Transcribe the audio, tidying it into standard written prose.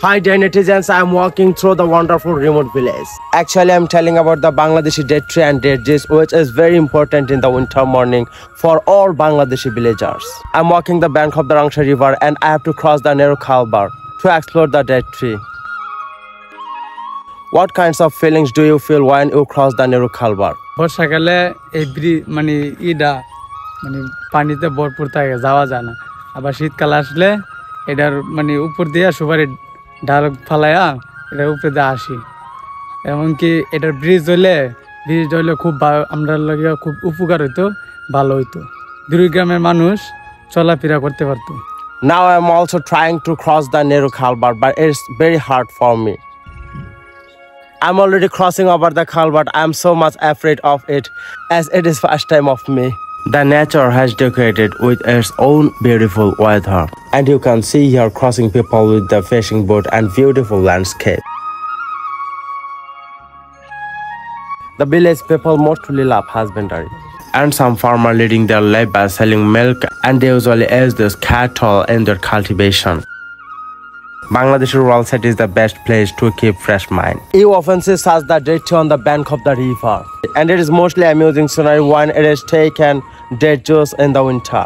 Hi dear netizens, I am walking through the wonderful remote village. Actually, I am telling about the Bangladeshi date tree and date juice, which is very important in the winter morning for all Bangladeshi villagers. I am walking the bank of the Rangsha river and I have to cross the narrow Khalbar to explore the date tree. What kinds of feelings do you feel when you cross the narrow Khalbar? বর্ষাকালে এই পানিতে ভরপুর থাকে, যাওয়া যায় না। আবার শীতকাল আসলে এটার উপর দিয়ে সুপারি ডাল ফালাইয়া এটার উপরে দিয়ে আসি। এমনকি এটার ব্রিজ হইলে খুব আমরা লাগে খুব উপকার হইতো, ভালো হইতো। দুই গ্রামের মানুষ চলাফেরা করতে পারতো। Now I am also trying to cross the narrow Khalbar, but it's very hard for me. I'm already crossing over the Khalbar. I'm so much afraid of it, as it is first time of me. The nature has decorated with its own beautiful weather, and you can see here crossing people with the fishing boat and beautiful landscape. The village people mostly love husbandry, and some farmers leading their life by selling milk, and they usually use this cattle in their cultivation. Bangladesh rural city is the best place to keep fresh mind. You often see such the date tree on the bank of the river, and it is mostly amusing scenery when it is taken date juice in the winter.